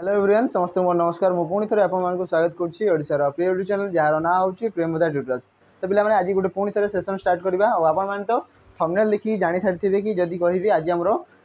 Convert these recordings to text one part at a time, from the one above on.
Hello everyone समस्त मोर नमस्कार मु पुणी थे आपको स्वागत करुँची ओडिशार प्रिय यूट्यूब चैनल जार ना हूँ प्रेमदा ट्यूटोरियल्स। तो पे आज गोटे पुणी थे सेशन स्टार्ट करवा और आप तो थंबनेल देखिए जानी सारी कि जदि कहि आज आम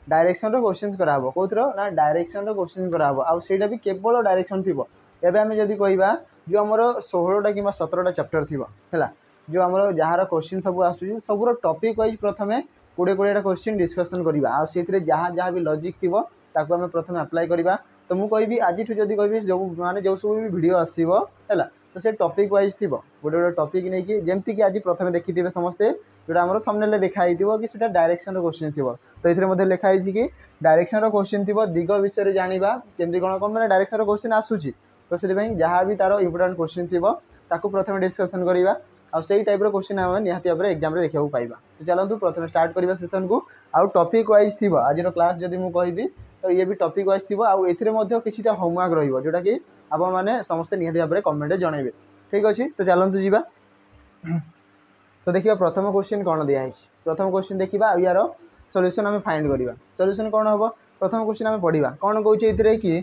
डायरेक्शन क्वेश्चन कराब कौर ना डायरेक्शन क्वेश्चन कराब आईटा भी केवल डायरेक्शन थी। एवं आम जदि कह जो आम 16टा कि 17टा चैप्टर थी है जो आम जार क्वेश्चन सब आसूँ सब टॉपिक वाइज प्रथम 20-20टा क्वेश्चन डिस्कसन करवा आते जहाँ भी लॉजिक थी आम प्रथम अप्लाई करवा। तो मुझे कहि आज जब कहि जो माने जो सब भी वीडियो आसो है तो से टॉपिक वाइज थी गोटे गोटे टॉपिक नहीं कि जमती कि आज प्रथम देखिए समस्ते जोटा आम थंबनेल देखाई कि सीटा डायरेक्शन क्वेश्चन थी। तो ये लिखाई कि डायरेक्शन क्वेश्चन थी दिग विषय जाना केमती कौन कौन मैंने डायरेक्शन क्वेश्चन आसूँ तो से जहाँ भी तार इंपोर्टाट क्वेश्चन थी प्रथम डिस्कसन करवा आउ से टाइप क्वेश्चन आम निहाती भाव में एग्जाम देखा पाइबा। तो चलते प्रथम स्टार्ट करवा सेशन को आउ टॉपिक वाइज थी आज क्लास जदि मुझे कहि तो ये भी टॉपिक वाइज थी आउ किसी होमवर्क रही जोटा कि आपण मैंने समस्ते निहाती भाव में कमेंट जनइबे। ठीक अच्छे तो चलतु जी। तो देखिए प्रथम क्वेश्चन कौन दिखाई प्रथम क्वेश्चन देखा यार सॉल्यूशन आम फाइंड करवा सॉल्यूशन कौन हम प्रथम क्वेश्चन आम पढ़ा कौन कौन कि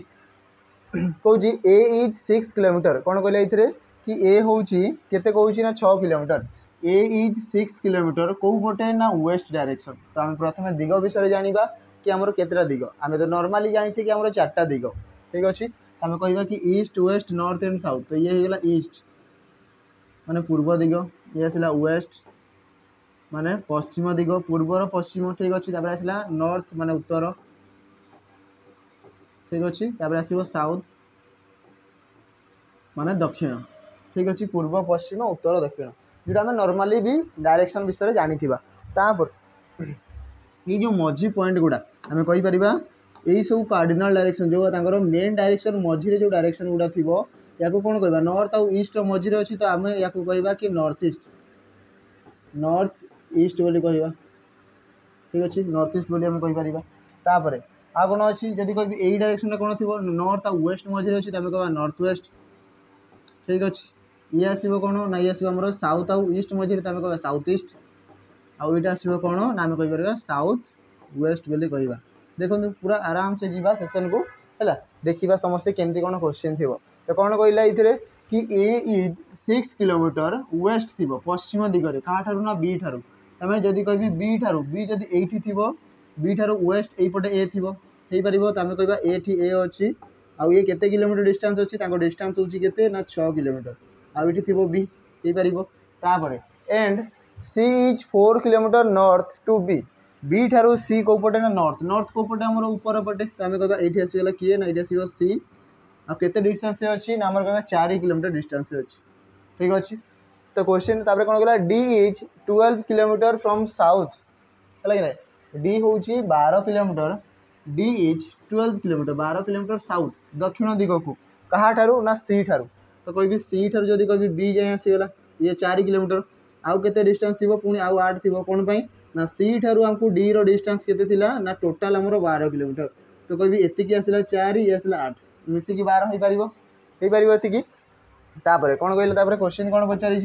कौन ए इज 6 किलोमीटर कौन कहले ये कि ए हूँ केते कौन ना 6 किलोमीटर ए इज 6 किलोमीटर कौ पटे ना वेस्ट डायरेक्शन। तो आम प्रथम दिग विषय जाना कि आमर केतटा दिग आम तो नॉर्मली जानी कि आमर 4टा दिग। ठीक अच्छे आम कह कि east west north and south. तो ये होगा ईस्ट माने पूर्व दिग ये आसला वेस्ट माने पश्चिम दिग पूर्वर पश्चिम। ठीक अच्छे आसला नॉर्थ माने उत्तर। ठीक अच्छे आसो साउथ माने दक्षिण। ठीक अच्छे पूर्व पश्चिम उत्तर दक्षिण जोटा आम नॉर्मली भी डायरेक्शन विषय जानी ये जो मझी पॉइंट गुड़ा आम कहीपर यही सब कार्डिनल डायरेक्शन जो मेन डायरेक्शन मझे जो डायरेक्शन गुड़ा थी या कौन कह नॉर्थ आउ ईस्ट मझे अच्छी। तो आम या कह कि नॉर्थ ईस्ट बोली कह। ठीक अच्छे नॉर्थ ईस्ट बोली आम कहीपर तापर आ कौन अच्छी जब कह यही डायरेक्शन कौन थी नॉर्थ आउ वेस्ट मझे अच्छी तो आम कह नॉर्थ वेस्ट। ठीक अच्छे ये आसो कौन ना ये आसो साउथ आउ ईस्ट मझे तो आम कह साउथ ईस्ट आउ ये आसो कौन ना आम कहीपर साउथ वेस्ट बोली कह। देखो पूरा आराम से जीवा सेशन को है देखा समस्ते केमती कौन क्वेश्चन थी। तो कौन कहला ये कि ए इज 6 किलोमीटर वेस्ट थी पश्चिम दिगरे क्या ठार ना बी ठार तमें जदि कह बी ठार बी जदि ये थी बी ठार वेस्ट यपटे ए थी हो पार तो आम कह ए अच्छी आउ ये केते किलोमीटर डिस्टेंस अच्छी डिस्टेंस होची केते ना 6 किलोमीटर आउ ये थी बी हो पार तापर and C is 4 kilometre north to B ठारू सी कौ पटे ना नॉर्थ नॉर्थ कौ पटे आम ऊपर पटे तो आम कह ये आसगला किए ना ये आसो सी आते डिस्टेंस अच्छी ना आम कह 4 किलोमीटर डिस्टेंस अच्छी। ठीक अच्छे तो क्वेश्चन कौन कहला D is 12 kilometre from south है कि डी हूँ 12 kilometre D is 12 kilometre 12 kilometre south दक्षिण दिग को क्या ठारू ना सी ठारू। तो कह सी ठारू जब कह बी जाए आसगला ये 4 किलोमीटर आउ के डिस्टेंस थी पुणी आउ 8 थी कौन पाई ना सी ठारू आमको डी रो डिस्टेंस केते थिला ना टोटाल आमर 12 किलोमीटर। तो कह एति आसला 4 ये आसला 8 मिसिकी 12 हो पार एति तापर कौन कहले क्वेश्चन कौन पचारि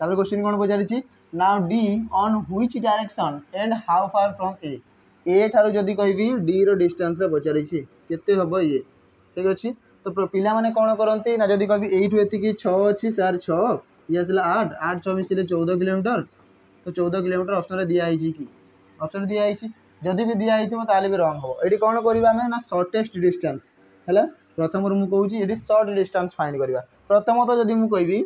क्वेश्चन कौन पचारि now D on which direction and how far from A ठारू जदि कहबी डी रो डिस्टेंस पचारि केते हम ये। ठीक अच्छे तो पिला माने कौन करती ना जदि कहबी एठू एति 6 अच्छी सार 6 ये आसला 8 8 6 मिसिले 14 किलोमीटर। तो 14 किलोमीटर ऑप्शन दिखाई कि ऑप्शन दिखाई जदि भी दिखाई ताले भी रंग हम ये कौन करवा ना शॉर्टेस्ट डिस्टेंस है प्रथम मुझे कौच ये शॉर्ट डिस्टेंस फाइंड करवा। प्रथमतः जदि मुझे कहबी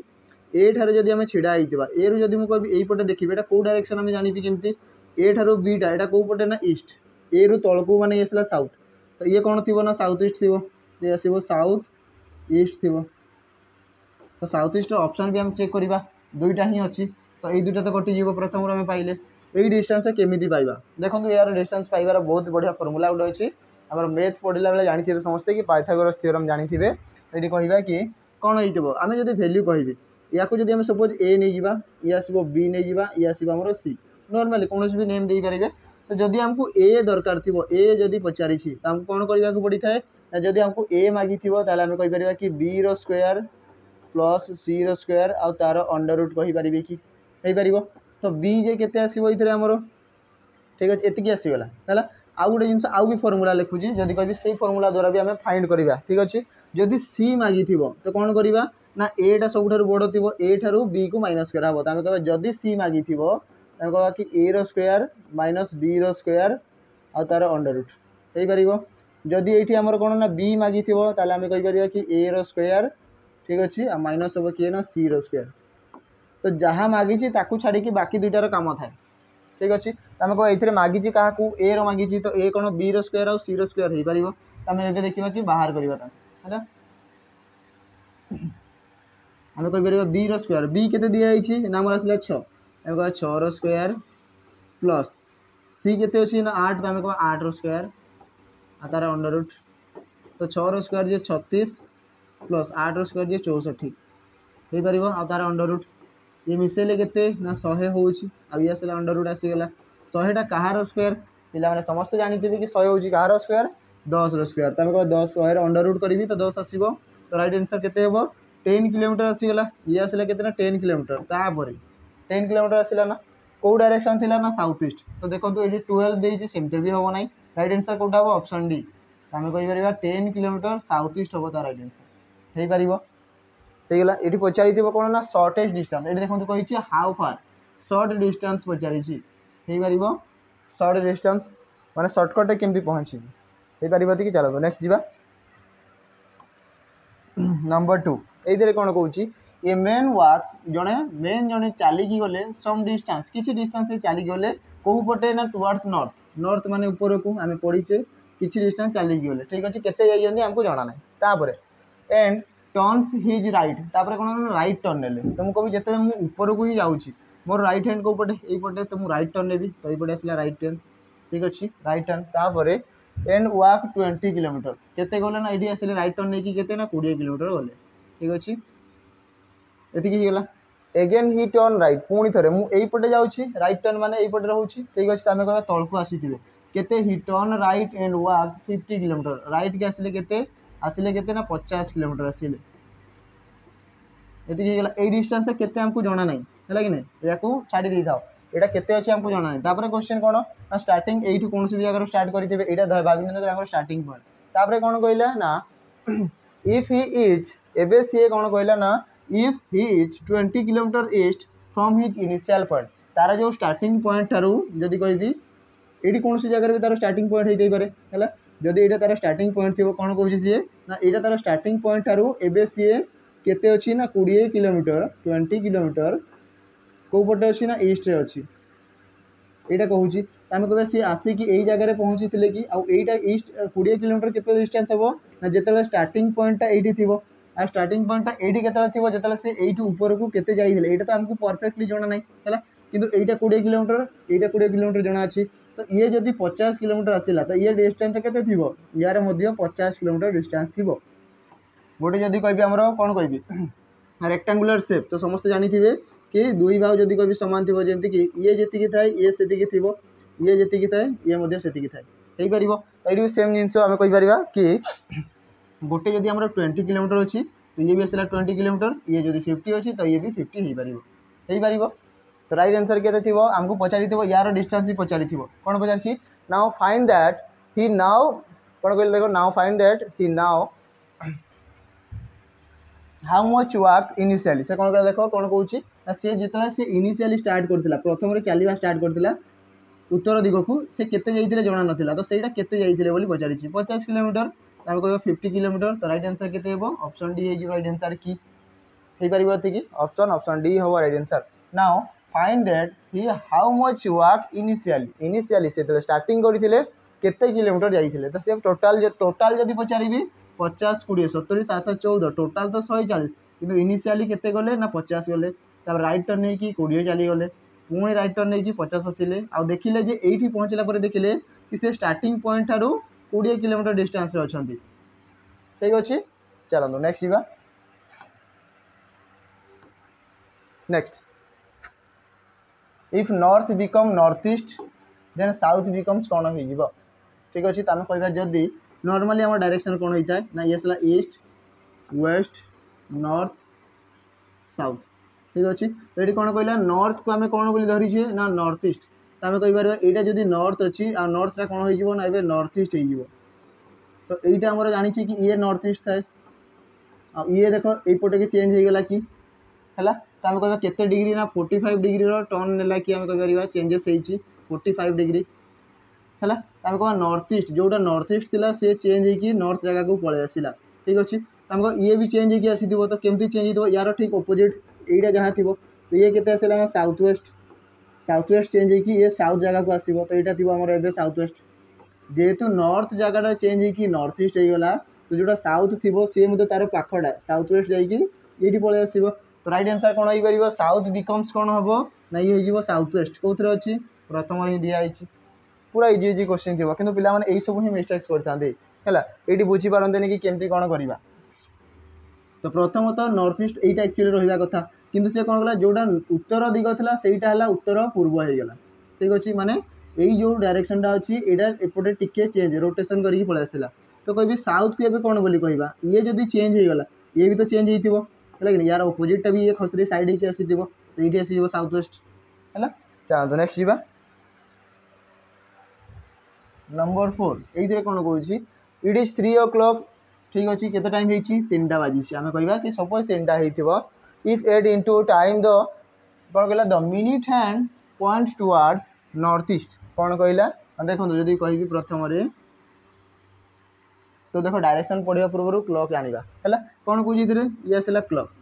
ए ठार जदि आम छिड़ा होता ए रु जदि मुझे यहीपटे देखिए यहाँ कौ डायरेक्शन आम जानी केमती ए ठार बीटा यहाँ कौ पटे ना ईस्ट ए रु तलू मैंने आसला साउथ। तो ये कौन थी ना साउथ ईस्ट थी ये आसो साउथ ईस्ट थी। तो साउथ ईस्ट ऑप्शन भी आम चेक करवा दुईटा ही अच्छी तो ये दुईटा तो कटिज प्रथम आम पाइले यही डिस्टेंस केमी पाइबा। देखो यार डिस्टेंस पाइबार बहुत बढ़िया फर्मूला गोटे अच्छी आम मैथ पढ़ला बेले जानी समस्ते कि पाइथागोरस थ्योरम जानी ये कहवा कि कौन हो आम जब भैल्यू कह या जब आम सपोज ए नहीं जा ये आसो बी नहीं जा ये आसो आम सी नॉर्मली कौन भी नेम दे पारे। तो जदि आमको ए दरकार थी ए जदि पचारि कौन करने को पड़ी थाए ना जदि आमको ए मागी थी आम कहीपर कि बी रो स्क्वायर प्लस सी रो स्क्वायर आउ तार अंडर रूट कहीपर कि हो पार। तो बी जे केते आसो ये आमर ठीक अच्छे एतिकी आसीगला है आउ गोटे जिन आउ भी फर्मूला लिखुची जदि कहि से फर्मूला द्वारा भी आम फाइंड करवा ठीक अच्छे जदि सी मागी तो कौन करवा ना एटा सब बड़ थी ए ठारू बी को माइनस कराब तो आम कह जदि सी मागी आम कह कि ए रो स्क्वायर माइनस बी रो स्क्वायर आ तार अंडर रूट हो पार जदि ये आमर कौन ना बी मागी ताल आम कहीपर कि ए रो स्क्वायर ठीक अच्छे आ माइनस हम किए ना सी रो स्क्वायर तो जहाँ मागी ताकू छाड़ी बाकी दुईटार काम थाए ठीक अच्छे तो आम कह ये मागी क्या ए रो मागी तो ए कौन बी रो स्क्वायर और सी रो स्क्वायर हो पार तो आम ए देखा कि बाहर करवा है आम कहीपर बी रो स्क्वायर बी के दिखाई ना मोर आसला 6 आम कह 6 रो स्क्वायर प्लस सी के अच्छी ना 8 तो आम कह 8 रो स्क्वायर आ तार अंडर रूट तो 6 रो स्क्वायर जे 36 प्लस 8 रो स्क्वायर जे 64 हो पार आ तार अंडर रूट ये मिसेले के ना 100 हो आसला अंडर रूट आसीगला 100टा कहार स्क्वायर पे समस्त जानते कि 100 हूँ कहार स्क्वायर 10 रो स्क्वायर तो आम कह 10 100 अंडर रूट करी तो 10 आसो तो राइट आंसर के 10 किलोमीटर आसीगला ये आसला के 10 किलोमीटर तापर 10 किलोमीटर आसला ना कौ डायरेक्शन थी ना साउथ ईस्ट तो देखो ये 12 देती सेमती भी हम ना राइट आंसर कौटा हम ऑप्शन डी आम कहीपर 10 किलोमीटर साउथ ईस्ट हम तो राइट आंसर हो पार होगा ये पचारि कौन ना सर्टेस्ट डिस्टेंस ये देखो कही हाउ फार सर्ट डिस्टेंस पचारि हो पार सर्ट डिस्टेंस माने सर्टकट केमती पहुँची हो पार कि चलो नेक्स्ट जा नंबर 2 ये कौन कौन ये मेन वाक्स जड़े मेन जड़े चलिकी गले सम डिस्टेंस किसी डिस्टेंस चलिक गले कौ पटे ना टुवर्ड्स नॉर्थ नॉर्थ माने ऊपर को आम पढ़ीचे किसी डिस्टेंस चलिकी गले ठीक अच्छे केते जाइए आमको जना ना तापर एंड टर्न्स हिज राइट तापर कौन राइट टर्न ने तो मुझे कहूँ जिते मुझे ऊपर को ही जाऊँगी मोर राइट हैंड कौ पटे ये पटे तो मुझे राइट टर्न नेबी तो ये आसला राइट टर्न ठीक अच्छे राइट टर्न तापर एंड वाक 20 किलोमीटर केते गले ना ये आसले राइट टर्न नहीं केते ना 20 किलोमीटर गले ठीक अच्छे ये एगेन ही टर्न राइट पुणी थे मुझे जाऊँगी राइट टर्न माने यहीपटे रोचे ठीक अच्छे आम कह तौक आसी केते ही turn right and walk 50 kilometre right के आसिले केते ना 50 किलोमीटर आसिले ये डिस्टेंस केते हमको जना नहीं है कि नहीं या छाड़ी दे था यहाँ केते अच्छे हमको जना नहीं तापर क्वेश्चन कौन ना स्टार्टिंग यही कौन भी जगह स्टार्ट करेंगे यहाँ भाभी स्टार्टिंग पॉइंट तापर कौन कहला ना इफ ही इज एबे सी कौन कहला ना if he is 20 kilometre east from his initial point तार जो स्टार्टिंग पॉइंट ठारू जदि कहि ये कौन सी जगह भी तार स्टार्टिंग पॉइंट हो पारे है जदि यहाँ तार स्टार्टिंग पॉइंट थी कौन कौन सी ना यहाँ तार स्टार्टिंग पॉइंट ठारू एबे सी केते अच्छी ना 20 किलोमीटर 20 किलोमीटर कौ पटे अच्छी ना ईस्ट अच्छी यहाँ कहूँ आम कह सी आसिक यही जगह पहुँची थे कि आईटा ईस्ट 20 किलोमीटर केते डिस्टेंस हम ना जिते स्टार्टिंग पॉइंटा ये थी आ स्टार्टिंग पॉइंटा ये थी जो से यू ऊपर को केते जाइए यहाँ तो आमको परफेक्टली जना ना है कि यहाँ 20 किलोमीटर यहाँ 20 किलोमीटर जना अच्छी तो ये जदि 50 किलोमीटर आसला तो ये डिस्टेंस केते थी यार 50 किलोमीटर डिस्टेंस थी गोटे जदि कह आमर कौन कह रेक्टांगुलर शेप तो समस्त जानी थे कि दुई भाग जदि कह सामान थी जमीक ये जी थाए ये से थी ये जी थाए ये से थाए हो पार ये सेम जिन आम कहीपर कि गोटे जदि आम 20 किलोमीटर अच्छी तो ये भी आसला 20 किलोमीटर ये जदि 50 अच्छी तो ये भी 50 हो पार तो राइट आंसर के थी आमको पचारि यार डिस्टेंस भी पचारि कौन पचारि now find that he now कौन कह देखो now find that he now how much walk initially से कौन कह देख कौन कौन सी जिते सी इनिशियली स्टार्ट करथिला प्रथम चलवा स्टार्ट करथिला उत्तर दिग को से केते जाइथिले जना नथिला तो सेटा केते जाइथिले बोली पचारि 50 किलोमीटर आम कह 50 किलोमीटर तो राइट आंसर केते हेबो ऑप्शन डी हो राइट आंसर की हो पार कि ऑप्शन डी हम right answer now find that he how much walk initially से स्टार्टिंग करथिले केते किलोमीटर जाइथिले तो से टोटाल जदि पचारि 50 20 70 7 14 टोटाल तो 140 किंतु इनिशियली केते गले ना 50 गले तब राइट टर्न नहीं कि 20 चली गले पुणी राइट टर्न नहीं कि 50 आसिले आ देखिले जे एठी पहुँचला पर देखिले कि से स्टार्टिंग पॉइंट ठारू 20 किलोमीटर डिस्टेंस रे अछंती ठीक अच्छे चलो नेक्स्ट जा next if north become north east then south becomes कौन हो ठीक अच्छे तो आम कह जदि नॉर्मली आम डायरेक्शन कौन होता है ना ये आसला ईस्ट वेस्ट नॉर्थ साउथ ठीक अच्छे तो ये कौन कहला नॉर्थ को आम कौन बोली धरीछे ना नॉर्थ ईस्ट आम कहीपर यहाँ जब नॉर्थ अच्छी आ नॉर्थटा कौन हो ना नॉर्थ ईस्ट हो तो यहाँ आमर जानी कि ये नॉर्थ ईस्ट थाए ये देख यपटे कि चेंज होगला कि है तो आम कह केते डिग्री ना 45 डिग्री टर्न नेला कि आम कहीपर चेंजेस होती 45 डिग्री है आम कह नॉर्थ ईस्ट जोटा नॉर्थ ईस्ट थी सी चेंज होगी नॉर्थ जगह को पलि आसला ठीक अच्छे आम कह ये भी चेंज होगी आसी तो केमती चेंज हो यार ठीक अपोजिट यहाँ जहाँ थी तो ये के आसला साउथ वेस्ट चेंज होगी ये साउथ जगह को आसो तो यहाँ थी आमर ए साउथ वेस्ट जेहेतु नॉर्थ जगह चेंज होगी नॉर्थ ईस्ट होगला तो जोटा साउथ थी सी तार पाखटा साउथ वेस्ट जाइए पलि आस तो राइट आंसर कौन हो पार साउथ बिकम्स कौन हम ना ये हो साउथ वेस्ट कौन अच्छी प्रथम ही दिखाई पूरा इजी इजी क्वेश्चन थी कि पिला यही सब ही मिस्टेक्स करते हैं ये बुझीपारते कि केमती कौन करवा तो प्रथमतः नॉर्थ ईस्ट यहाँ एक्चुअली रहा कथा किंतु से कौन कला जोटा उत्तर दिग था सहीटा है उत्तर पूर्व होगला ठीक अच्छे माने यही जो डायरेक्शनटा अच्छी यहाँ एपटे टिके चेंज रोटेशन करके पलि आसला तो कह साउथ को एवं कौन बोली कहवा ये जब चेंज होगला ये भी तो चेंज हो है कि यार अपोजिटा भी ये खसरी साइड होकर आसी तो ये आस साउथ वेस्ट है चलते नेक्स्ट जा नंबर 4 ये कौन कौन इट इज 3 o'clock ठीक अच्छे केते टाइम हो 3टा बाजी आम कहवा कि सपोज 3टा हो इफ एड इनटू टाइम द कौन कहला the minute hand point towards north east कौन कहला देखो जब कहि प्रथम तो देखो डायरेक्शन पढ़ा पूर्व क्लॉक आनिबा है कौन कौन ये आसला क्लॉक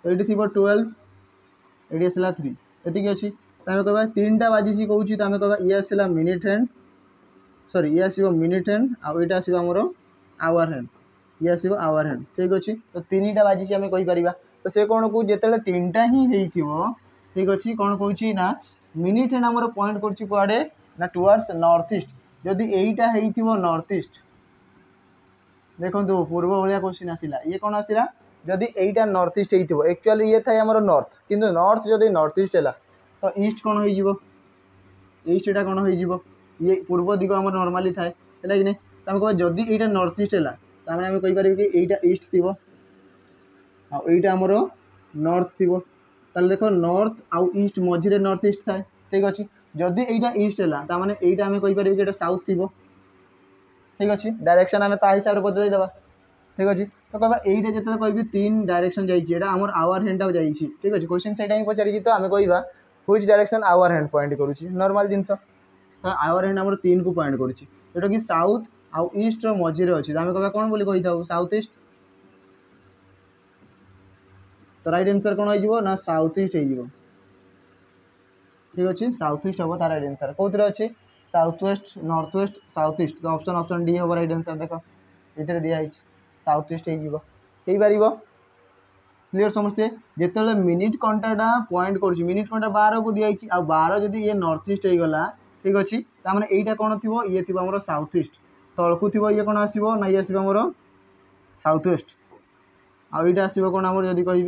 तो ये थी 12 ये आसला 3 ये अच्छी तो आम कहवा 3टा बाजी कौन तो आम कहवा ये आसला मिनिट हैंड सॉरी ये आसो मिनिट हैंड आउ ये आसो आमर आवर हैंड ये आसो आवर हैंड ठीक अच्छे तो 3टा बाजी आम कहीपर तो से कौन कौ जो 3टा ही हो ठीक अच्छे कौन कौन ना मिनिट हैंड आमर पॉइंट करुड़े ना टुवर्ड्स नॉर्थ ईस्ट जदि यहीटा हो नॉर्थ ईस्ट देखो पूर्व भाया क्वेश्चन आसला ये कौन आसला जदि यहीटा नॉर्थ ईस्ट हो एक्चुअली ये थाए आमर नॉर्थ किंतु नॉर्थ जदि नॉर्थ ईस्ट है तो ईस्ट कौन हो ईस्ट यहाँ कौन हो ये पूर्व दिग आम नॉर्मली थाए है कि नहीं तो आम कह जदि यहाँ नॉर्थ ईस्ट है तो आम कहीपर कि यहाँ ईस्ट थी आईटा आमर नॉर्थ थी देख नॉर्थ आउ ईस्ट मझे नॉर्थ ईस्ट थाए ठीक अच्छे जदि यहाँ ईस्ट है तो मैंने यहाँ आम कहीपर कि साउथ थी ठीक अच्छे डायरेक्शन आम हिसाब से बदल ठीक अच्छे तो कहवा यहीटा जो कह 3 डायरेक्शन जाइए आमर आवर हैंड जाइए ठीक अच्छे क्वेश्चन से पचारि तो आम कह which direction our hand point करुच्ची नॉर्मल जिनस तो आवर हैंड आमर 3 को पॉइंट करुच्ची जोटा कि साउथ आउ ईस्ट मझे अच्छी आम कह कौन बोली कही था साउथ ईस्ट तो राइट आंसर कौन हो ना साउथ ईस्ट हो ठीक अच्छे साउथ ईस्ट हम तार राइट आंसर कौन अच्छे south west north west south east तो ऑप्शन डी हम राइट आंसर देख ये दिखाई साउथ ईस्ट हो क्लीयर समझते जिते मिनिट कंटाटा पॉइंट कर मिनिट कंटा 12 को दिखाई आ 12 जब ये नॉर्थ ईस्ट होगला ठीक अच्छे तो यहाँ कौन थी ये थी आम साउथ ईस्ट तलकू थी ये कौन आसो ना ये आसो आमर साउथ वेस्ट आईटा आसो कौन आम जब कह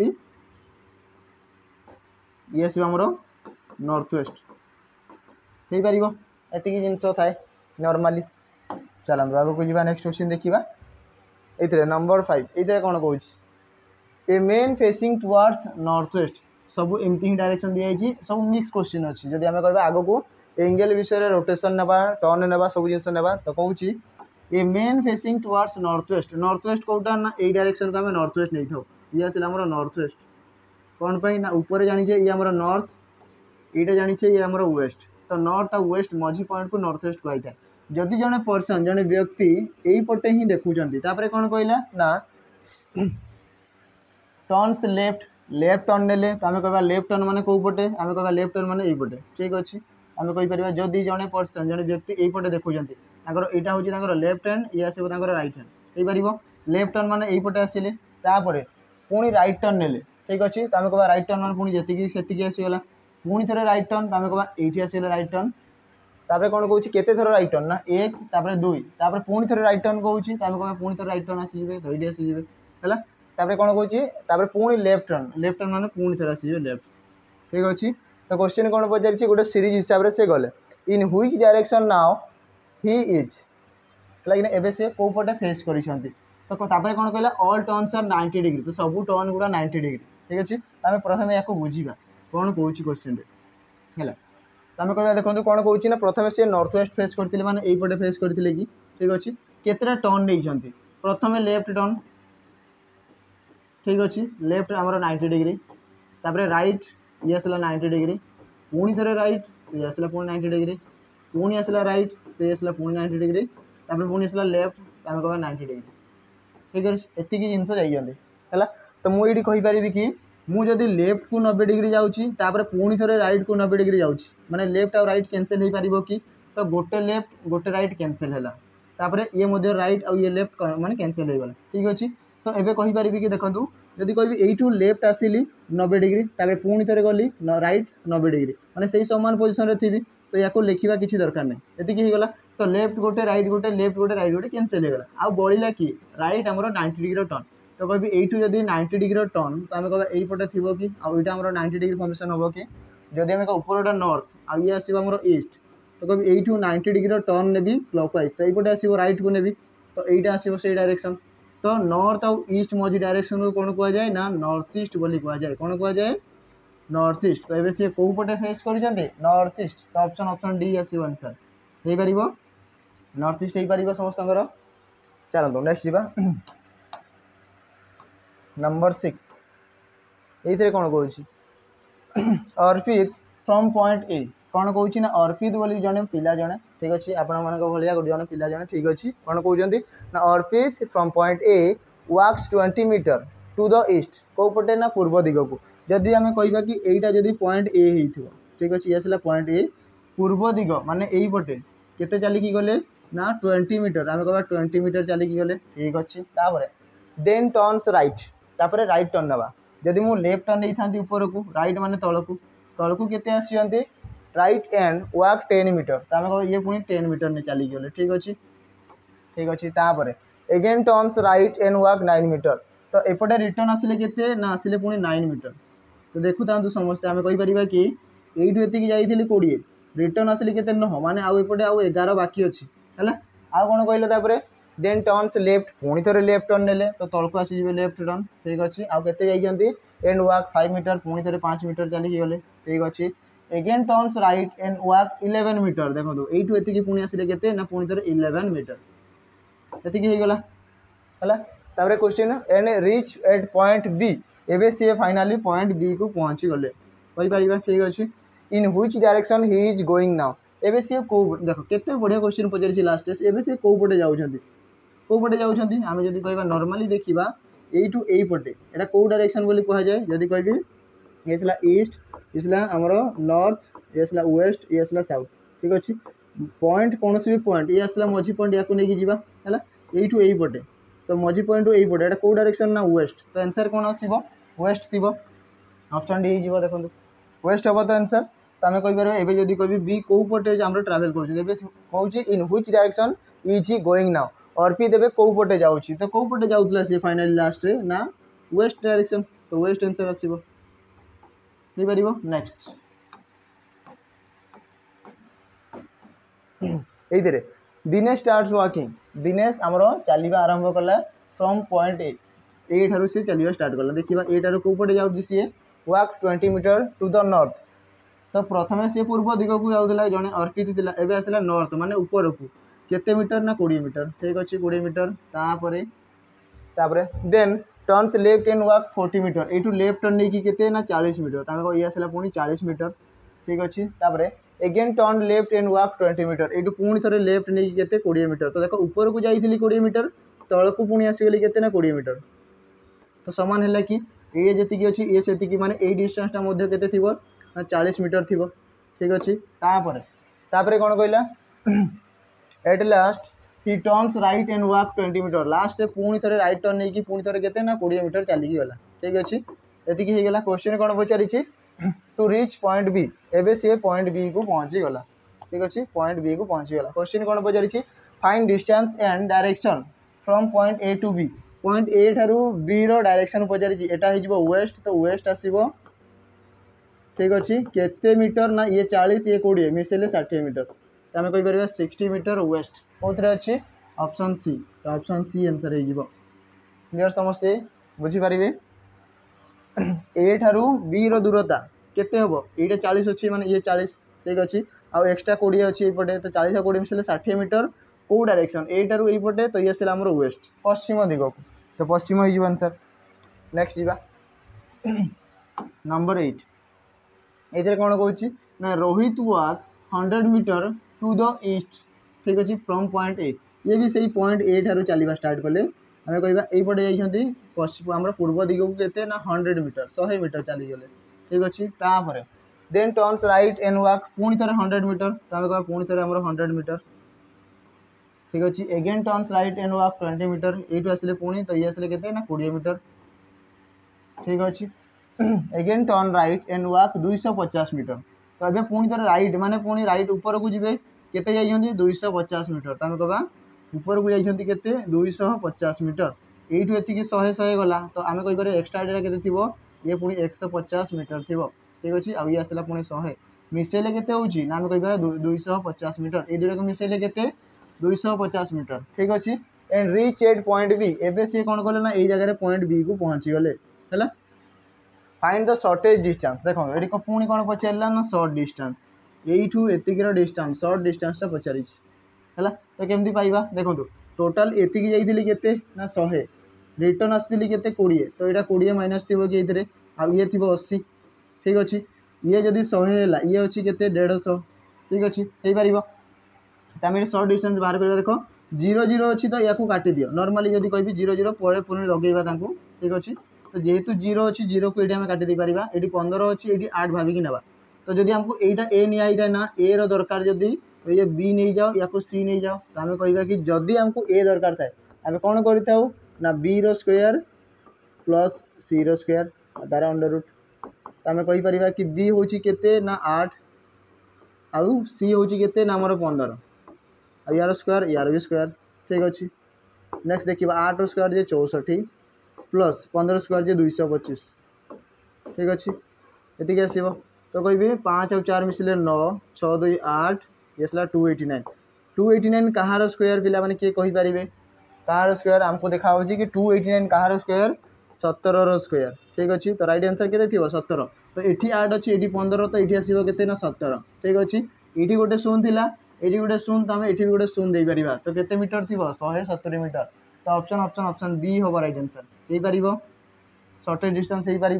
ये आसो आमर नॉर्थ वेस्ट हो पार ये जिनस थाए नॉर्मली चलते आगे को जा नेक्स्ट क्वेश्चन देखा ये नंबर 5 ये कौन कौन a man facing towards north west सब एमती ही डायरेक्शन दिखाई सब मिक्स क्वेश्चन अच्छी जब आम कह आग को एंगल विषय रोटेशन नेबा टर्न नेबा सब जिन नेबा तो कौन a man facing towards north west कौटा ना ये डायरेक्शन को आम नॉर्थ वेस्ट नहीं था ये आसला आमर नॉर्थ वेस्ट कौन पाई ना ऊपर जानी ये आमर नॉर्थ यहाँ जानी ये आमर वेस्ट तो नॉर्थ और वेस्ट मझी पॉइंट को नॉर्थ वेस्ट कही था जदि जड़े पर्सन जड़े व्यक्ति यही पटे ही देखुंत कौन कहला ना टर्न्स लेफ्ट टर्न ने तो आम कह लेफ्ट टर्न माने कौ पटे आम कह लेफ्ट टर्न माने पटे ठीक अच्छे आम कहीपर जदि जड़े पर्सन जड़े व्यक्ति यही पटे देखुंत यहाँ हूँ लेफ्ट हैंड ये आसो राइट हैंड हो पार लेफ्ट टर्न माने यही पटे आसिले पुणी राइट टर्न ने ठीक अच्छे तो आम कह राइट टर्न माने पुणी जी आसीगला पुणी थे राइट टर्न तो आम कह ये आसगला राइट टर्न तापर कौन कौन केते थर राइट टर्न ना 1 तापर 2 तापर पुणी थे राइट टर्न कौन तो आम कह पुणी थे राइट टर्न आसीजे तो ये आसीजे है तापर कौन कौन पुणी लेफ्ट टर्न माने पुणी थे आसीजे लेफ्ट ठीक अच्छे तो क्वेश्चन कौन पचारि गोटे सीरीज हिसाब से गले इन which direction now he is like एबे से को पटे फेस करी तो तापर कौन कहला ऑल टर्न्स आर 90 डिग्री तो सब टर्न गुड़ा 90 डिग्री ठीक अच्छे आम प्रथम या बुझा कौन कौन क्वेश्चन है आम कह देखो कौन कौन ना प्रथम सी नॉर्थ वेस्ट फेस करते माने यहीपटे फेस करते कि ठीक अच्छे केतटा टर्न नहीं प्रथम लेफ्ट टर्न ठीक अच्छे लेफ्ट आमर 90 डिग्री तापर राइट ये आसला 90 डिग्री पुणी थे राइट ये आसला पुणी 90 डिग्री पुणी आसला राइट तो ये आसला पुणी 90 डिग्री तापर पुणी आसला लेफ्ट आम कह 90 डिग्री ठीक है एतिक जिनस जाइए तो मुझे कहीपरि कि मुझे लेफ्ट को 90 डिग्री जाऊँगी पुणी थे राइट को 90 डिग्री जाऊँगी माने लेफ्ट और राइट कैंसिल हो पार कि तो गोटे लेफ्ट गोटे राइट कैंसिल है तापर ये मध्य राइट और ये लेफ्ट माने कैंसिल हो गला ठीक अच्छे तो ये कहीपरि कि देखूँ जदि कह यू लेफ्ट आसिली 90 डिग्री तापर पुणी थे गली राइट 90 डिग्री माने से सामान पोजिशन थी तो या लिखा किसी दरकार नहीं ये गला तो लेफ्ट गोटे राइट गोटे लेफ्ट गोटे राइट गोटे कैंसिल हो गला आ बढ़ला कि राइट आमर 90 डिग्री टर्न तो कह यू जब 90 डिग्री टर्न तो आम कह यहीपटे थी कि आईटा आम 90 डिग्री फॉर्मेशन हम कि जदि आम ऊपर नॉर्थ आउ ये आसो ईस्ट तो कह you 90 degree turn navy clockwise तो यहीपटे आसो राइट को नेबी तो यहीटा आसो से डायरेक्शन तो नॉर्थ आउ ईस्ट मझी डायरेक्शन को कौन कहुए ना नॉर्थ ईस्ट बोली कहुए कौन कहुए नॉर्थ ईस्ट तो ये सी कौ पटे फेस कर नॉर्थ ईस्ट तो ऑप्शन डी आसो आंसर हो पार नॉर्थ ईस्ट हो पार समस्त चलते नेक्स्ट जा नंबर 6 ये कौन कौन अर्पित फ्रॉम पॉइंट ए कौन कौन ना अर्पित बोली जड़े पिला जड़े ठीक अच्छे आपण भाया गोटे जन पिला जड़े ठीक अच्छे कौन कहते ना Arpit from point A walks 20 metre to the east कौ पटे ना पूर्व दिग को जदि आम कह कि यहीटा जदि पॉइंट ए हो ठीक अच्छे ये पॉइंट ए पूर्व दिग माने यहीपटे केते चलिकी गले ना 20 मीटर आम कह 20 मीटर चलिकी गले ठीक अच्छे देन टर्न्स राइट तापर राइट टर्न नवा जदि मु लेफ्ट टर्न नहीं था ऊपर को राइट माने तलकू केते आसी राइट एंड वॉक 10 मीटर तो आम कह ये पुणी 10 मीटर नहीं चलिकी गले ठीक अच्छे तापर again turns right and walk 9 metre तो एपटे रिटर्न आसिले केते ना आसिले पुणी 9 मीटर तो देखु था समस्ते आम कहीपर कि यू एति जाइए 20 रिटर्न आसिले केते 9 माने आउ एपटे आउ 11 बाकी अच्छी है आउ कौन कहले देन टर्न्स लेफ्ट पुणी थे लेफ्ट टर्न नेले तो तलक आसीजे लेफ्ट टर्न ठीक अच्छे आउ केते जाइए एंड वॉक 5 मीटर पुणी थे 5 मीटर चलिकी गले ठीक अच्छे again turns right and walk 11 metre देखो यू एति पुणी आसिले केते ना पुणी थे 11 मीटर एति गला है question and reach at point B एवं सी फाइनाली पॉइंट बी को पहुँची गले कहीपर ठीक अच्छे इन which direction he is going now एवं सी कौ देख केते बढ़िया क्वेश्चन पचारि लास्ट एवं सी कौ पटे जाऊँगी आम जब कह नॉर्मली देखा यू यहीपटे यहाँ कौ डायरेक्शन बोली कहुए जदि कह ये ईस्ट ये आमर नॉर्थ ये वेस्ट ये साउथ ठीक अच्छे पॉइंट कौन भी पॉइंट ये आसला मझी पॉइंट या नहीं जावा है यू यहीपटे तो मझी पॉइंट यहीपटे यहाँ कौ डायरेक्शन ना वेस्ट तो आंसर कौन आसो वेस्ट थी ऑप्शन डी हो देखो वेस्ट हम तो आंसर तो आम कहीपर एवं जब कह बी कौ पटे आम ट्रावेल कर in which direction is he going now Arpit एवं कौ पटे जाऊँगी तो कौ पटे जाऊला सी फाइनाली लास्ट ना वेस्ट डायरेक्शन तो वेस्ट आंसर आसो पार नेक्स्ट ये दिनेश स्टार्ट्स वॉकिंग दिनेश आमर चलवा आरंभ कला फ्रॉम पॉइंट ए ठार सी चलवा स्टार्ट कला देखा एटार कौ पटे जाऊँगी सी walk 20 metre to the north तो प्रथम सी पूर्व दिग को जाऊला जड़े अर्पित थिला एबे आसला नॉर्थ माने ऊपर को केते मीटर ना 20 मीटर ठीक अच्छे 20 मीटर तापरे then turns left and walk 40 metre यू लेफ्ट टर्न नहीं केते ना 40 मीटर तो ये आसला पुणी 40 मीटर ठीक अच्छे तापरे again turn left and walk 20 metre यू पुणी थे लेफ्ट नहीं केते 20 मीटर तो देखो ऊपर को जाइए 20 मीटर तलक पुणी आसीगली केते ना 20 मीटर तो समान है कि ये जी अच्छी ये से माने ए डिस्टेंसटा मध्य केते थिबो 40 मीटर थी ठीक अच्छे तापर कौन कहला at last he turns right and walk 20 metre last पुणी थे राइट टर्न नहीं पुणी थे केते ना 20 मीटर चलिकी गला ठीक अच्छे ये होगा क्वेश्चन कौन पचारि टू रिच पॉइंट बी एवं सी पॉइंट बी को पहुँची गला ठीक अच्छे पॉइंट बी को पहुँची गला क्वेश्चन कौन पचारि find distance and direction from point A to B point A ठारू बी रो डायरेक्शन पचारि एटा हो वेस्ट तो वेस्ट आसो ठीक अच्छे केते मीटर ना ये 40 ये 20 मिसेले 60 मीटर तो आम कहीपर 60 मीटर वेस्ट कौन अच्छे ऑप्शन सी तो ऑप्शन सी आंसर हो क्लियर समस्ते बुझीपारे ए ठारू बी रो दूरता केते हम ये 40 अच्छी माने ये 40 ठीक अच्छे आउ एक्सट्रा 20 अच्छी ये तो 40 और 20 मिसले 60 मीटर कौ डायरेक्शन यहीटार यहीपटे तो ये आसला वेस्ट पश्चिम दिग को तो पश्चिम हो आंसर। नेक्स्ट जीवा नंबर 8 ये कौन कौन ना रोहित वाक 100 मीटर टू द ईस्ट ठीक अच्छे फ्रॉम पॉइंट ए ये भी सही पॉइंट ए ठार चलवा स्टार्ट कले आम कह यहीपटे जाइए पश्चिम आम पूर्व दिग को के 100 मीटर 100 मीटर चलीगले ठीक अच्छे तापर देन टर्न्स राइट एंड वाक पुणी थे 100 मीटर तो आम कह पुणी थे 100 मीटर ठीक अच्छे again turns right and walk 20 metre ये आसिले पुणी तो ये आसिले के 20 मीटर ठीक अच्छे again turn right and walk 250 metre तो अभी पुणी थे राइट माने पुणी राइट ऊपर को जी केते जाइए 250 मीटर तो आम कह ऊपर को जाइए केते 250 मीटर यू एति 100 100 गला तो आम कहीपर एक्सट्रा एटा के ये पुणी 150 मीटर थी ठीक अच्छे आउ ये आसला पुणी 100 मिसेले केते होची ना आम कहीपर 250 मीटर ये दुटा को मिसेले केते 250 मीटर ठीक अच्छे and reach at point B एबे सी कौन कले ना ये जगह पॉइंट बी को पहुँची गले है फाइंड द शॉर्टेज डिस्टेंस देखो ये पुणी कौन पचारा ना शॉर्ट डिस्टेंस यू एतिकर डिस्टेंस शॉर्ट डिस्टेंसटा पचारि है तो केमती पाइबा देखो टोटाल एतिक जाइली के ना 100 रिटर्न आसती के 20 तो यहाँ 20 माइनस थी कि आउ ये थी 80 ठीक अच्छे ये जदि 100 है ये अच्छी के 150 ठीक अच्छे हो पार शॉर्ट डिस्टेंस बाहर कर देख 0 0 अच्छी तो या काटी दियो नॉर्मली जब कह 0 0 पर पुणी लगेगा ठीक अच्छे तो जेहेतु 0 अच्छी 0 को ये काटी पार ये 15 अच्छी ये 8 भाविकी ना तो जदि हमको यहाँ ए नि जाए ना ए दरकार जदि तो ये बी नहीं जाओ या सी नहीं जाओ तो आम कह कि जदि हमको ए दरकार थाए आम कौन करूँ ना बी रो स्क्वायर प्लस सी रो स्क्वायर तार अंडर रूट तो आम कहीपर कि बी हूँ के ना 8 आउ सी हूँ के ना आमर 15 आ यार स्क्वायर यार भी स्क्वायर ठीक अच्छे नेक्स्ट देखिए 8 स्क्वायर जे 64 प्लस 15 स्क्वायर जे 225 ठीक अच्छे ये आसो तो कह 5 और 4 मिसले 9 6 2 8 ये 289 289 कहाँ स्क्वायर पिला माने किए कहींपारे कहाँ स्क्वायर आमको देखा कि 289 कहाँ स्क्वायर 17 स्क्वायर ठीक अच्छे तो राइट आंसर के 17 तो ये 8 अच्छी ये 15 तो ये आसो के 17 ठीक अच्छे ये गोटे शून थी ये गोटे शून तो आम ये गोटे शून दे पार तो केते मीटर थी 170 मीटर तो ऑप्शन ऑप्शन ऑप्शन बी हम राइट आंसर हो पार शॉर्टेज डिस्टेंस हो पार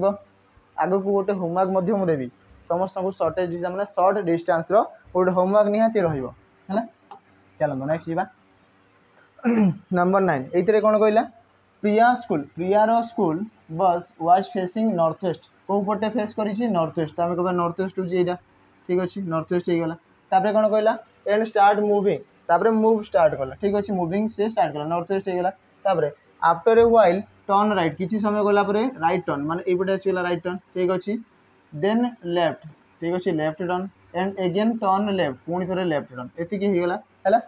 आग को गोटे होमवर्क मुझे देवी समस्त को शॉर्टेज डिस्टेंस मैंने शॉर्ट डिस्टेंस गोटे होमवर्क निहाती रहा चलो नेक्स्ट जीवा नंबर 9 ये कौन कहला प्रियार school bus was facing north west कौ पटे फेस करी नॉर्थ वेस्ट तो आम कह नॉर्थ वेस्ट हूँ ठीक अच्छे नॉर्थ वेस्ट होगा तापर कौन कहला एंड स्टार्ट मूविंग तापर मूव स्टार्ट कला ठीक अच्छे मूविंग से स्टार्ट कला नॉर्थ वेस्ट होगा तापर after a while turn right किसी समय गला राइट टर्न माने ये आसगला राइट टर्न ठीक अच्छे देन लेफ्ट ठीक अच्छे left turn and again turn left पुणी थे लेफ्ट टर्न एतिक होगा है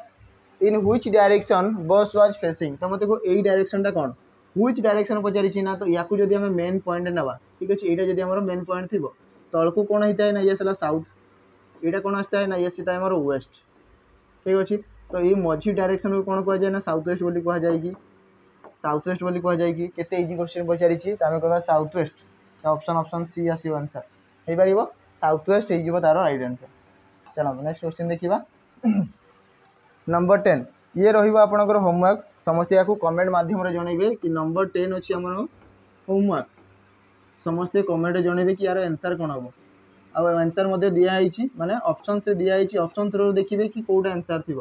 इन व्हिच डायरेक्शन बस वाज फेसिंग तो मतलब यही डायरेक्शन कौन व्हिच डायरेक्शन पचारि ना तो या जब आम मेन पॉइंट ना ठीक अच्छे यहाँ जब आम मेन पॉइंट थी तलू कौन होता है ना ये आसला साउथ यहाँ कौन आता है ना ये सीधा आम वेस्ट ठीक अच्छे तो ये मझी डायरेक्शन को कौन कहुए ना साउथ वेस्ट बोली कहुए कि साउथ वेस्ट बोली कहुए कि केते इजी क्वेश्चन पचारि तो आम कह साउथ वेस्ट तो ऑप्शन ऑप्शन सी आसो आंसर हो पार साउथ वेस्ट हो तार राइट आंसर चलो नेक्स्ट क्वेश्चन देखा नंबर 10 ये रहा होमवर्क समस्त या कमेंट मध्यम जनइबे कि नंबर 10 अच्छी आम होमवर्क समस्ते कमेंट जनइबे कि यार आंसर कौन हम आंसर दिखाई माने ऑप्शन से दिखाई ऑप्शन थ्रू देखिए कि कौटा आंसर थी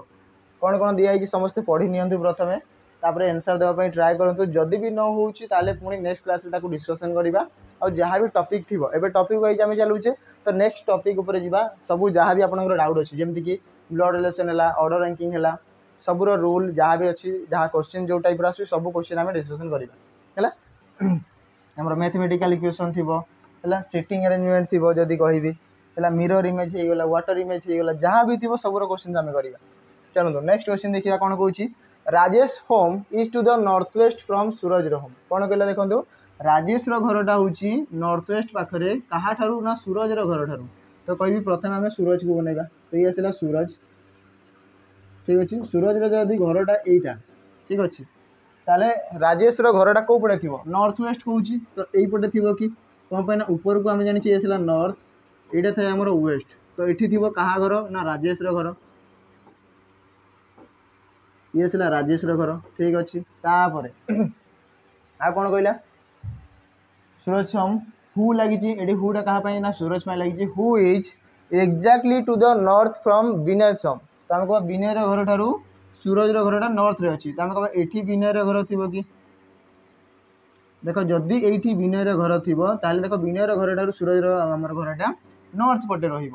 कौन कौन दिखाई समस्ते पढ़ी नि प्रथम तापर आंसर देवाई ट्राए करूँ जदि भी न हो पुणी नेक्स्ट क्लास डिस्कसन करवा और जहाँ भी टॉपिक थी एबे टॉपिक वाइज आम चलुचे तो नेक्स्ट टॉपिक उपर जा सब जहाँ भी आपंकर डाउट अच्छी जमीक कि ब्लड रिलेशन है ऑर्डर रैंकिंग है सबूर रूल जहाँ भी अच्छी जहाँ क्वेश्चन जो टाइप आस सब क्वेश्चन आम डिस्कसन करवा है मैथमेटिकल इक्वेशन थी है सिटिंग अरेंजमेंट थी जदि कहबी है मिरर इमेज होगा वाटर इमेज होगा जहाँ भी थी सबूर क्वेश्चन आम करवा चलो नेक्स्ट क्वेश्चन देखिए कौन कौन Rajesh home is to the north west from Suraj home कौन कहला देखो राजेश घरटा हूँ नॉर्थ वेस्ट पाखे क्या ठारू ना सूरज घर ठारू तो कह प्रथम आम सूरज को बनइबा तो ये आसला सूरज ठीक अच्छे सूरज जदि घरटा यहीटा ठीक अच्छे ताले राजेश घरटा कौ पटे थी नॉर्थ वेस्ट कौन तो यहीपटे थी कि कौन ना ऊपर को आम जानी आसला नॉर्थ यहाँ था आमर वेस्ट तो ये थी क्या घर ना राजेश घर, ये था राजेश घर। ठीक अच्छे तापर आ कौन कहला सूरज सम हु लगी हुटा क्या ना सूरज लगी who is exactly to the north from Vinay सम। तो आम कह विनय घर ठार सूरज घरटा नॉर्थ रे अच्छी, तो आम कह ये विनय घर थी कि देख जदि ये विनय घर थी देख विनय घर ठार सूरज आमर घरटा नॉर्थ पटे रही।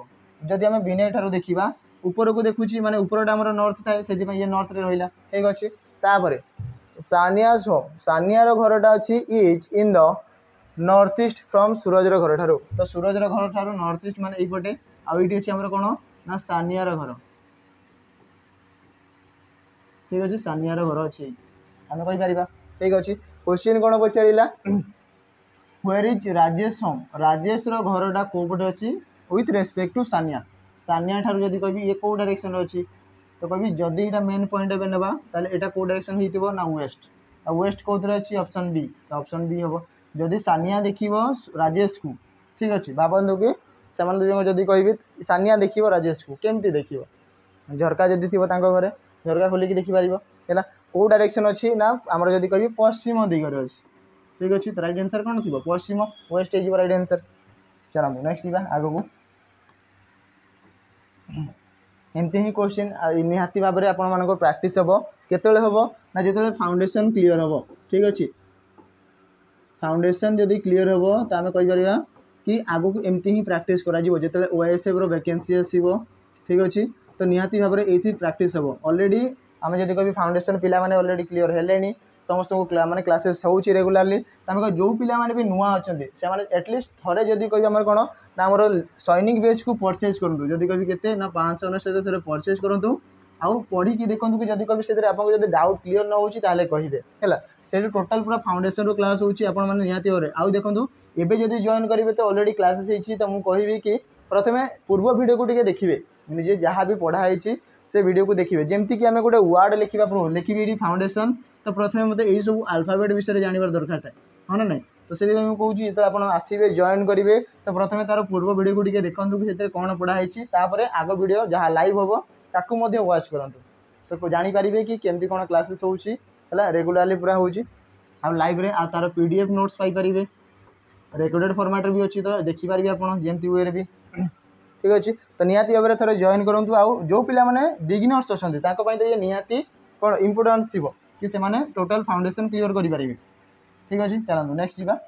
आम विनय ठार देखा ऊपर को देखुची माने ऊपरटा आमर नॉर्थ थाए से ये नॉर्थ रे रहिला। ठीक अच्छे तापर सानियाज होम सानियार घरटा अच्छी is in the north east from Suraj घर ठार। तो सूरज घर ठार नॉर्थ ईस्ट माने ये आईटी अच्छी आमर कौन ना सानियार घर। ठीक अच्छे सानियार घर अच्छी आम कहीपर। ठीक अच्छे क्वेश्चन कौन पचारा where is Rajesh home Rajesh घरटा कौपटे अच्छी with respect to Sania Sania ठार जब कह ये कौ डायरेक्शन अच्छी तो कभी जदि यहाँ मेन पॉइंट एवं ना यहाँ कौ डायरेक्शन हो ना वेस्ट वेस्ट कौन अच्छी ऑप्शन बी। तो ऑप्शन बी हम जदि सानिया देख राजेश को ठीक अच्छे भावतु कि जब कह सानिया देख राजेश को केमती देख झरका जदि थी घरे झरका खोलिकी देखिपर है कौ डायरेक्शन अच्छी ना आमर जब कह पश्चिम दिगरे अच्छी। ठीक अच्छे तो राइट आंसर कौन थी पश्चिम वेस्ट हो राइट आंसर। चलो नेक्स्ट जा आग को एमती ही क्वेश्चन निहाती भाव में आपण प्रैक्टिस हम केतले हम ना जो फाउंडेशन क्लीयर हम। ठीक अच्छे फाउंडेशन जदि क्लीयर हम तो आम कहीपर कि आगु को एमती ही प्रैक्टिस करा जो ओएसएफ रो वैकेंसी आसो। ठीक अच्छे तो निहाती भाव में ये प्रैक्टिस हम ऑलरेडी आम जब कभी फाउंडेशन पिला माने ऑलरेडी क्लीयर है समस्त को माने क्लासेस होची रेगुलारली तो जो पिला माने भी नुआ अच्छा से एटलिस्ट थोड़े जदि कह आम कौन ना आमर सैनिक बैच को परचेज करूँ जदि कभी के ना 599 से परचेज करूँ आउ पढ़ी देखूँ कि जदि कभी से आपको जब डाउट क्लीयर न होची ताले कहिबे हैला से टोटाल पूरा फाउंडेशन रो क्लास होची आपण माने निहाती भाव आउ देखूँ एबे जदि जॉइन करेंगे तो ऑलरेडी क्लासेस होची तो मुझे कहबी कि प्रथमे पूर्व वीडियो को देखिए निजे जहाँ भी पढ़ाई से वीडियो को देखिए जमती कि आम गोटे वर्ड लिखा प्रूफ लिखी फाउंडेशन तो प्रथमे मत यही सब आल्फाबेट विषय जानवर दरकार था हाँ ना नहीं। तो से मुझे कहूँ जो आप आसवे जॉइन करेंगे तो प्रथमे तार पूर्व वीडियो को देखूँ कि कौन पढ़ाई आग वीडियो जहाँ लाइव हम ताकू वाच करूँ तो जानीपारे कि केमती कौन क्लासेस होची रेगुलारली पूरा होची आ लाइव रे आ तार PDF notes Piper recorded format भी अच्छी तो देखिपारे आप जमती वे भी। ठीक अच्छे तो निहाती भाव में थोड़े जॉइन करूँ आउ जो पिला माने बिगिनर्स अच्छा तो ये निहाती कौन इम्पोर्टान्स थी कि से माने टोटल फाउंडेशन क्लियर करेंगे। ठीक अच्छे चलते नेक्स्ट जा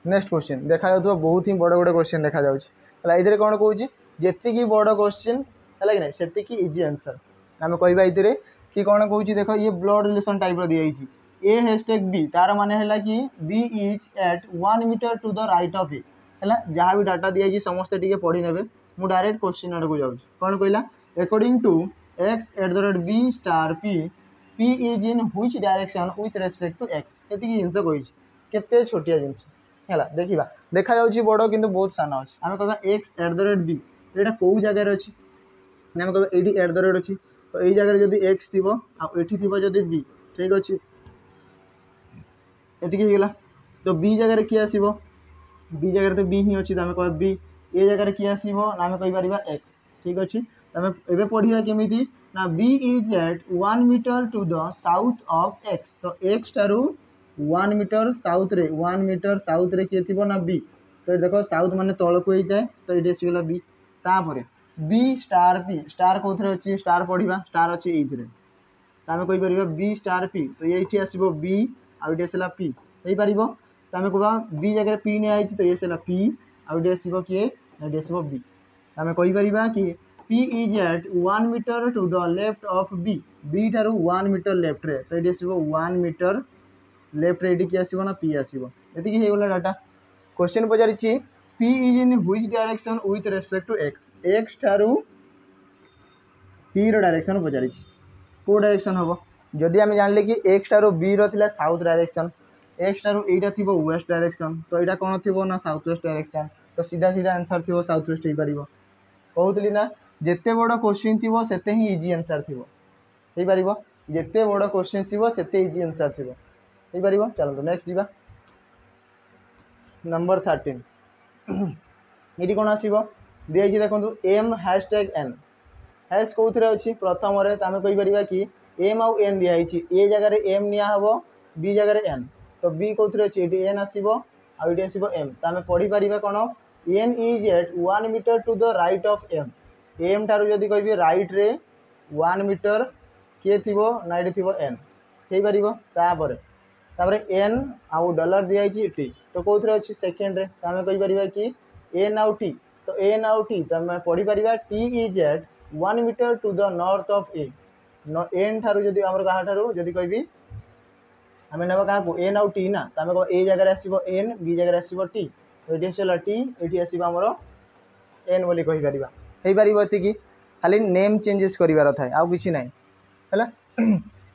नेक्स्ट क्वेश्चन देखा जाता बहुत ही बड़ बड़ क्वेश्चन देखा जाए कौन कौन जी बड़ क्वेश्चन है कि नहीं से इजी आंसर आम कहवा ये कि कौन कौन देख ये ब्लड रिलेशन टाइप दिखाई ए हैशटैग बी तार माने है कि B is at 1 metre to the right of A है जहाँ भी डाटा दिखाई समस्ते टी पढ़ी ने मुझे डायरेक्ट क्वेश्चन आड़ को जाऊँ कौन कहला according to X at the rate B star P P is in which direction with respect to X ये जिनस कही केते छोटिया जिनस है देखा देखा बड़ कि बहुत सान अच्छे आम कह X at the rate B यहाँ कौ जगार अच्छी आम कह ये एट द रेट अच्छी तो ये जगह जब एक्स थी आठी थी जब बी ठीक अच्छे ये तो बी जगह किए आसो बी जगह तो बी ही अच्छी तो आम कह बी ए जगह किए आसो ना आम कहीपर एक्स। ठीक अच्छे तो आम ए पढ़ा केमी ना B is at 1 metre to the south of X तो एक्स ठारू 1 मीटर साउथ रे 1 मीटर साउथ रे किए थी ना बी तो ये देख साउथ माने तल को होता है तो ये आसगला बी तापर बी स्टार पी स्टार कौन अच्छी स्टार पढ़ा स्टार अच्छी ये तो आम कहीपर बी स्टार पी तो ये आसो बी आउट आसला पी हो पार तो आम कह बी जगह पी नहीं तो ये आसला पी आउट आसो किए ये आसो बी आम कहीपर कि P is at 1 metre to the left of B B ठारू 1 मीटर लेफ्ट रे तो ये आसो 1 मीटर लेफ्ट रे कि आसो ना पी आसो ये होगा डाटा। क्वेश्चन पचारि P is in which direction with respect to X X ठारू पी रो डायरेक्शन पचारि कौ डायरेक्शन हम जदि आम जानले कि एक्स ठारू बी रो थिला साउथ डायरेक्शन एक्स ठारू एटा थी वेस्ट डायरेक्शन तो यहाँ कौन थी ना साउथ वेस्ट डायरेक्शन तो सीधा सीधा आंसर थी साउथ वेस्ट हो पार कहूली ना जिते बड़ क्वेश्चन थी सेते ही इजी आंसर थी हो पार जिते बड़ क्वेश्चन थी सेते इजी आंसर थी हो पार। चलो नेक्स्ट जा नंबर 13 ये कौन आसो दिखाई देखो एम हैशटैग एन हैश कौन अच्छी प्रथम आम कहीपर कि एम आउ एन दिखाई ए जगह एम निहब बी जगह एन तो बी कौन अच्छी ये एन आसो आईटी आसो एम तो आम पढ़ी पार कौन N is at 1 metre to the right of M M ठारू जदि कह राइट रे 1 मीटर किए थी ना ये थी एन हो पार तापर एन आउ डॉलर दिखाई टी तो कौन अच्छी सेकेंड रे तो आम कहीपर कि एन आउ टी तो एन आउ टी तो आम पढ़ी पार T is at 1 metre to the north of A N ठारू जदि आमर क्या ठारू जदि कहबी आम ना क्या एन आउ टी ना तो आम कह ए जगह आसो एन बी जगह आसो टी तो ये आसला टी ये आसो आमर एन बोली कहीपर हो पार ये खाली नेम चेंजेस करार थाए आउ कि ना है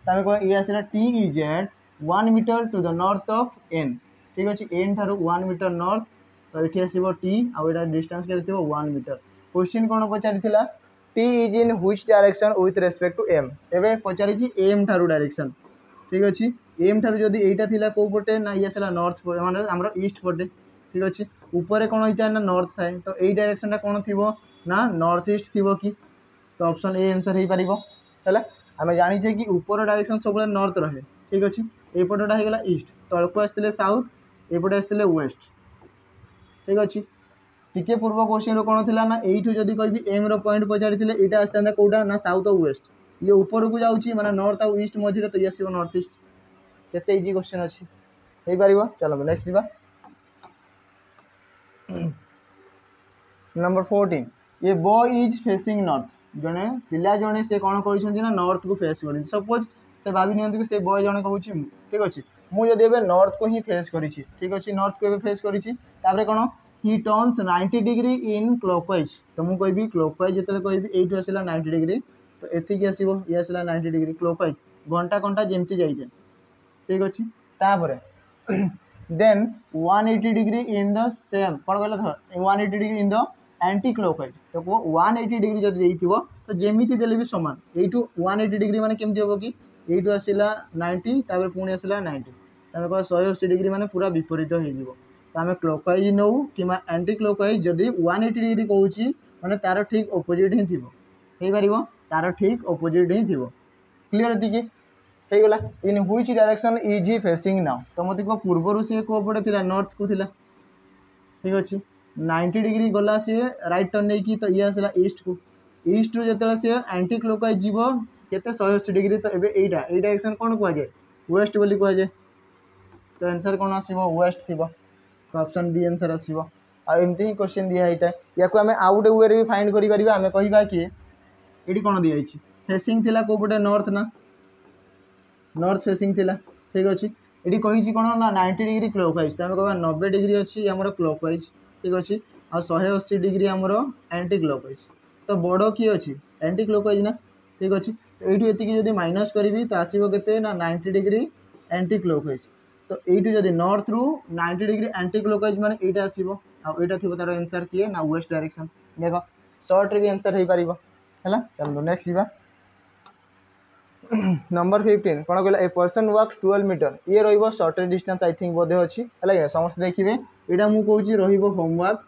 आम कह ये आसला T is at 1 metre to the north of N ठीक अच्छे एन ठारू 1 मीटर नॉर्थ तो ये आसो टी आउटा डिस्टेंस के 1 मीटर क्वेश्चन कौन पचारि T is in which direction with respect to M एवं पचारि एम ठारू डायरेक्शन ठीक अच्छे एम ठारू जदि एटा थिला को पटे ना ये आसला नॉर्थ माने हमरो ईस्ट पटे ठीक अच्छे ऊपर कौन होता है ना नॉर्थ थाए तो यही डायरेक्शन कौन थी ना नॉर्थ ईस्ट थी कि तो ऑप्शन ए आंसर हो पार है आम जाचे कि ऊपर डायरेक्शन सब नॉर्थ रहे ठीक अच्छे एपटा होगा ईस्ट तलक आसते साउथ एपटे आसते वेस्ट ठीक अच्छे टिके पूर्व क्वेश्चन कौन थी ना यू जदि कह एम रॉइंट पचारि यहाँ आसता कौटा ना साउथ और वेस्ट ये ऊपर को जाऊँगी मैंने नॉर्थ और ईस्ट मझे तो ये आसो नॉर्थ ईस्ट केते इजी क्वेश्चन अच्छी हो पार चलो नेक्स्ट जा नंबर 14 ये बॉय इज फेसिंग नॉर्थ जड़े पिला जड़े से कौन कर नॉर्थ को फेस कर सपोज से भावी नि कि से बॉय जड़े कहूँ ठीक अच्छे मुझे नॉर्थ को ही फेस करी ठीक अच्छे नॉर्थ को फेस करी कौन ही टर्न्स 90 डिग्री इन क्लॉकवाइज तो मुझे कहि क्लॉकवाइज जो कहि ये आसला 90 डिग्री तो एतिक आसो ये आसला 90 डिग्री क्लॉकवाइज घंटा घंटा जमती जाए ठीक अच्छे तापर then 180 degree in the same कौन कहला 180 degree in the anticlockwise तो 180 डिग्री जब देइथिबो तो जेमिति देले भी समान एटू 180 डिग्री माने केमती होबो कि एटू आसला 90 तापर पुणी आसला 90 तमे कह 180 डिग्री माने पूरा विपरीत हो जिवो तो आम क्लॉकवाइज नौ कि एंटी क्लॉकवाइज जदि 180 डिग्री कहूँ मैंने तार ठीक ऑपोजिट ही थी हो पार तार ठीक ऑपोजिट ही थी क्लीयर एति होगला in which direction is he facing now तो मत कह पूर्वर सी कोपटे थी नॉर्थ को थिला ठीक अच्छे 90 डिग्री गला सी राइट टर्न नहीं तो ये आसला ईस्ट को ईस्ट रू जो सी एंटी क्लॉकवाइज जीव केते 180 डिग्री तो ये डायरेक्शन कौन कहुए वेस्ट बोली कहुए तो आंसर कौन आसो वेस्ट थी तो ऑप्शन बी आंसर आसो आमती ही क्वेश्चन दिखाई था या आम आउ गोटे वे भी फाइंड करें आम कह कि ये कौन दिखाई फेसिंग थिला कोपटे नॉर्थ ना नॉर्थ फेसिंग थिला ठीक अच्छे ये कही कौन ना 90 डिग्री क्लॉकवाइज तो आम कह 90 डिग्री अच्छी आमर क्लॉकवाइज ठीक अच्छे आ 180 डिग्री आमर एंटी क्लॉकवाइज तो बड़ किए अच्छी एंटी क्लॉकवाइज ना ठीक अच्छे ये ये माइनस करी तो आसो के ना 90 डिग्री एंटी क्लॉकवाइज तो ये जब नॉर्थ रू 90 डिग्री एंटी क्लॉकवाइज माने ये आसो आईटा थी तार आंसर किए ना वेस्ट डायरेक्शन देख सर्ट रे भी आंसर हो पार है चलो नेक्स्ट जा नंबर 15 कौन कहला ए पर्सन वॉक 12 मीटर ये रही सर्टेज डिस्टेंस आई थिंक बोधे अच्छी है समस्त देखिए यहाँ मुझे रोमवर्क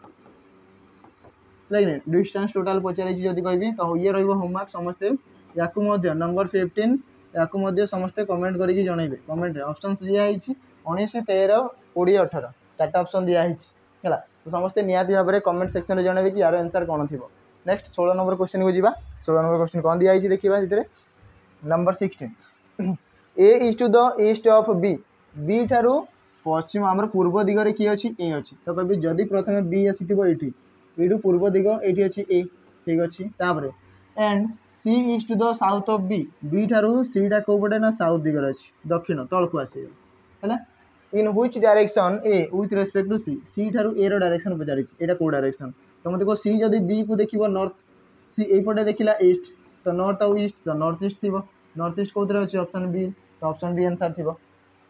है डिस्टेंस टोटाल पचारि जब कहि तो ये रोमवर्क समस्ते या नंबर 15 या समस्ते कमेंट करके जनइबे कमेंट ऑप्शन दिखाई 19 13 20 18 चार्टा ऑप्शन दिखाई है तो समस्ते निहाती भाव में कमेंट सेक्शन में जनइबे कि यार आंसर कौन थी नेक्स्ट 16 नंबर क्वेश्चन को जीवा 16 नंबर क्वेश्चन कौन दिखाई देखिए number 16 A is to the east of B B ठारू पश्चिम आमर पूर्व दिगरे किए अच्छी ए अच्छी तो कभी जदि प्रथम बी आसीथिबो एठू पूर्व दिग ये अच्छी ए ठीक अच्छे तापर and C is to the south of B ठारू सीटा कौपटे ना साउथ दिगरे अच्छी दक्षिण तलक आसे है in which direction A with respect to C ठारू ए डायरेक्शन पचारि यहाँ कौ डायरेक्शन तो मतलब कह सी जदि बी को देखो नॉर्थ सी यपटे देखला ईस्ट तो नॉर्थ आउ ईस्ट तो नॉर्थ ईस्ट थी नॉर्थ ईस्ट कौन अच्छे ऑप्शन बी तो ऑप्शन बी आंसर थी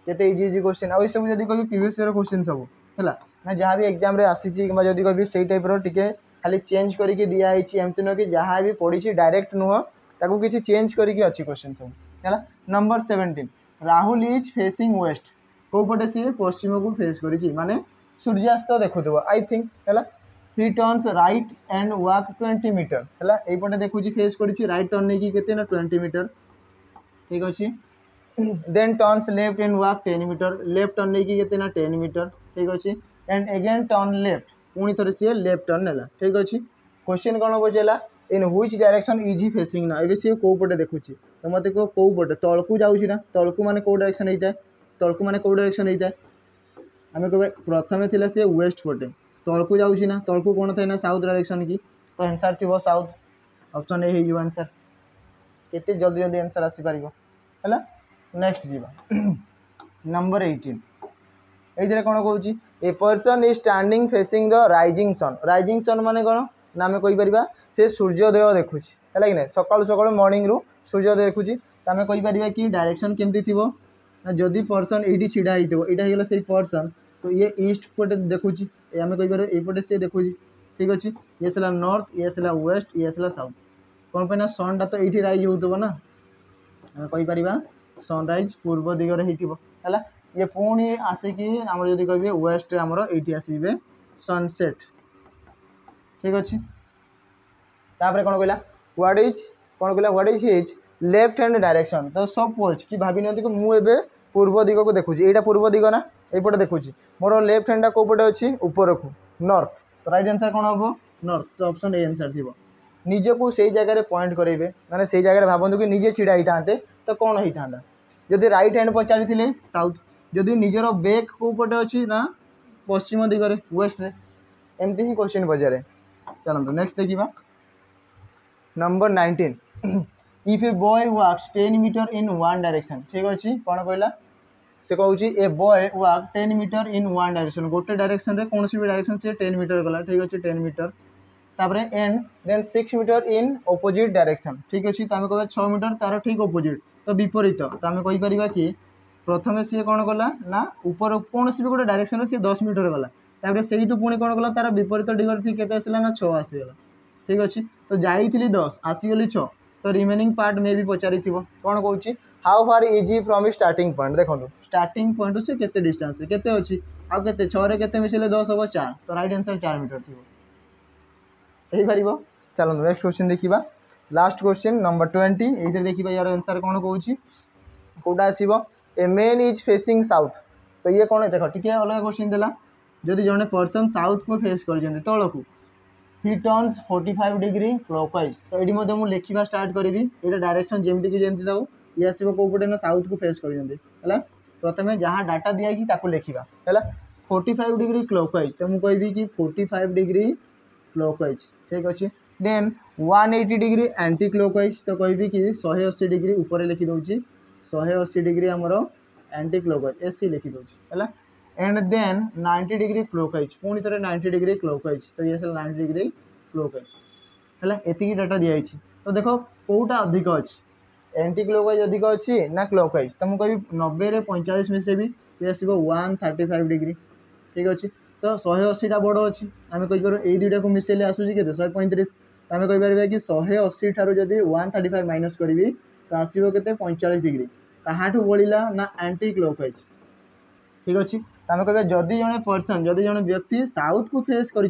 केते इजी इजी क्वेश्चन आउ सब जब कह प्रीवियस ईयर क्वेश्चन सब है ना जहाँ भी एग्जाम रे आसी कि जब कह से टाइप रे खाली चेंज करके दिखाई एमती नुह कि जहाँ भी पढ़ी डायरेक्ट नुह ताकू किसी चेंज करके अच्छी क्वेश्चन सब है number 17 Rahul is facing west कौपटे सी पश्चिम को फेस करी माने सूर्यास्त देखुव आई थिंक है he turns right and walk 20 meter है यपटे देखुची फेस करी राइट टर्न नहीं कि 20 मीटर ठीक अच्छे then turns left and walk 10 meter left turn नहीं कि 10 मीटर ठीक अच्छे एंड अगेन टर्न लेफ्ट पुणी थे सी लेफ्ट टर्न है ठीक अच्छे क्वेश्चन कौन पचारा in which direction is facing ना ए सी कौ पटे देखुची तो मत कह कौ पटे तलकू जाऊँगी ना तलकू मैंने कौ डायरेक्शन होता है तलकू मैंने कौ डायरेक्शन होता है आम कह प्रथम थी सी वेस्ट पटे तलकू जाऊँगी ना तलकू कौन था ना साउथ डायरेक्शन की तो आंसर थी साउथ ऑप्शन ए हो आंसर केते जल्दी जल्दी आंसर आसीपर है नेक्स्ट जीवा नंबर 18 ये कौन कौन a person is standing facing the rising sun माने कौन ना आम कहीपर से सूर्योदय देखुची है कि ना सकालू सकालू मॉर्निंग रू सूर्योदय देखुची तो आम कहीपर कि डायरेक्शन केमती थी ना जदि पर्सन ये छिड़ा होगा से पर्सन तो ये ईस्ट पटे देखुची आम कहीपर ये सी देखुची ठीक अच्छे ये सला नॉर्थ ये सला वेस्ट ये सला साउथ कौन पे ना सनटा तो ये राइज हो ना कहीपर सनराइज पूर्व दिगरे है ये पुणी आसिकी आम जब कहे वेस्ट आमर ये आसबे सनसेट ठीक अच्छे तापर कौन कहला what is his left hand direction तो सपोज कि भाभी कि मुझे पूर्व दिग को देखुची यहाँ पूर्व दिग ना यपटे देखुची मोर लेफ्ट हैंडा कौ पटे अच्छी ऊपर को नॉर्थ तो राइट आंसर कौन हम नॉर्थ तो ऑप्शन ए आंसर थी निजे को से जगह पॉइंट करेंगे मैंने से जगह भावतु कि निजे छिड़ा होता तो कौन होता जदि राइट हैंड पचारि साउथ जदि निजर बैक कौ पटे अच्छी ना पश्चिम दिगरे वेस्ट रे एमती ही क्वेश्चन पचारे चलते नेक्स्ट देखा number 19 if a boy walks 10 meter in one direction ठीक अच्छे कौन कहला से कहूँ a boy walk 10 meter in one direction गोटे डायरेक्शन रे कौन भी डायरेक्शन से 10 मीटर गला ठीक अच्छे 10 मीटर तापर and then 6 meter in opposite direction ठीक अच्छे तो आम कह 6 मीटर तार ठीक ऑपोजिट तो विपरीत तो आम कहीपर कि प्रथम सी कौन कला ना ऊपर कौन भी गोटे डायरेक्शन सी 10 मीटर गला तापर से पुणी कौन कला तार विपरीत दिगरे थी केते आसला ना 6 आसीगला ठीक अच्छे तो जाइली 10 आसीगली 6 तो रिमेनिंग पार्ट मे भी पचारि कौन कौन how far is from starting point देखो स्टार्टिंग पॉइंट से केते डिस्टेंस केते अच्छी आउ केते 6 रे केते मिसेले 10 हम 4 तो राइट आंसर 4 मीटर थी यही पार चलो नेक्स्ट क्वेश्चन देखा लास्ट क्वेश्चन नंबर 20 ये देखा यार आंसर कौन कौन कौटा आसो ए मेन इज फेसिंग साउथ तो ये कौन देख टी अलग क्वेश्चन देला जदि जड़े पर्सन साउथ को फेस कर तौक हि टर्न्स 45 डिग्री क्लॉकवाइज तो ये मुझे लिखा स्टार्ट करी ये डायरेक्शन जमीक जमी था ये आसो कौ पटे ना साउथ को फेस कर प्रथम जहाँ डाटा दिखाई लिखा है 45 डिग्री क्लॉकवाइज तो मुझे कहि कि 45 डिग्री क्लॉकवाइज ठीक अच्छे देन 180 डिग्री एंटी क्लॉकवाइज तो कहि कि 180 डिग्री ऊपर लिखिदे 180 डिग्री आमर एंटी क्लॉकवाइज एसी लिखिदे है एंड देन 90 डिग्री क्लॉकवाइज पुणी थे 90 डिग्री क्लॉकवाइज तो ये 90 डिग्री क्लॉकवाइज है एतिकी डाटा दिखाई तो देख कौटा अधिक अच्छी एंटी क्लॉकवाइज अधिक अच्छी ना क्लॉकवाइज तो मुझे 90 रे 45 मिसेबी ये आसो 135 डिग्री ठीक अच्छे तो 180टा बड़ अच्छी आम कहीपर ये दुईटा को मिसेले आसूसी के 135 तो आम कहीपर कि 180 ठारू जब 135 माइनस करी तो आसो के 45 डिग्री कहाँ बढ़ला ना एंटी क्लॉकवाइज ठीक अच्छे तो आम कह जदि जड़े पर्सन जदि जड़े व्यक्ति साउथ को फेस कर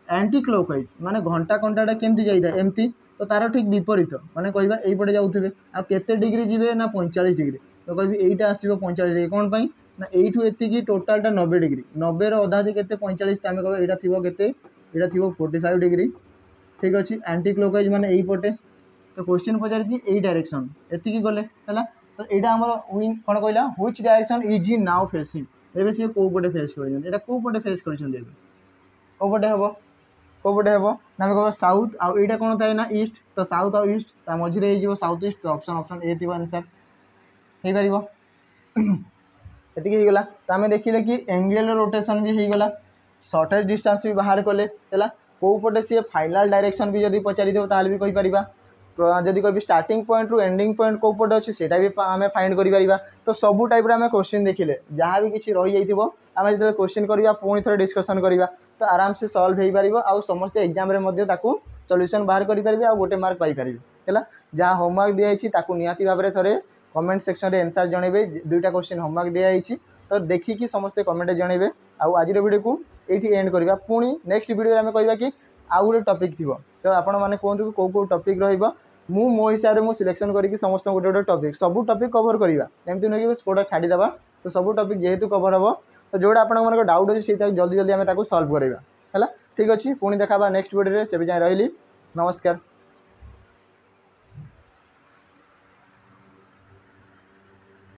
एंटी क्लॉकवाइज माने घंटा कंटाटा केमती जाइए एमती तो तार ठीक विपरीत माने कहवा यपटे जाऊे आते डिग्री जी ना 45 डिग्री तो कह यहीटा आसो 45 डिग्री कौन पाई ना यू एति टोटालटा 90 डिग्री 90 अधा जे के 45 तो आम कह यहाँ थी 45 डिग्री ठीक अच्छे एंटी क्लॉकवाइज माने यहीपटे तो क्वेश्चन पचारि यही डायरेक्शन एति गले है तो यहाँ आम विंग कौन कहला which direction is he now facing एवं सी कौ पटे फेस कर कौ पटे फेस कर कौ पटे हम कौ पटे हम ना कह साउथ आउ यहाँ कौन थाए ना ईस्ट तो साउथ आउ ईस्ट मझे हो साउथ ईस्ट तो ऑप्शन ए थी आंसर हो पार ये गला तो आम देखिले कि एंगुलर रोटेशन भी होगला शॉर्टेज डिस्टेंस भी बाहर कले है कौ पटे सी फाइनाल डायरेक्शन भी जब पचारि भी कहीपर जदि कह स्टार्टिंग पॉइंट रु एंडिंग पॉइंट कौ पटे अच्छे से भी आम फाइंड कर तो सबू टाइप आम क्वेश्चन देखिले जहाँ भी किसी रही जाइए आम जो क्वेश्चन करवा पुणी थे डिस्कसन करवा तो आराम से सल्व हो पार आउ समस्त एग्जाम सॉल्यूशन बाहर करेंगे आ गोटे मार्क पाइपर है जहाँ होमवर्क दिखाई निहाती भाव में थे कमेंट सेक्शन में आंसर जनइबे 2टा क्वेश्चन होमवर्क दिखाई तो देखिकी समस्ते कमेंट जनइबे आज वीडियो को ये एंड करवा पुणी नेक्स्ट वीडियो आम कह कि आउ गोटे टपिक थी तो आपण मैंने कहतु कौ कौ टपिक रु मो हिसाब से सिलेक्शन करके समस्त गोटे गोटे टपिक सब टपिक कवर करवा एमती नुह कि कौटा छाड़ीदे तो सब टपिक जेहेतु कवर हम तो जोड़ा आप डाउट अच्छे से जल्दी जल्दी आम सल्व करवा है ठीक अच्छे पुणी देखा नेक्स्ट वीडियो से जाए रही नमस्कार।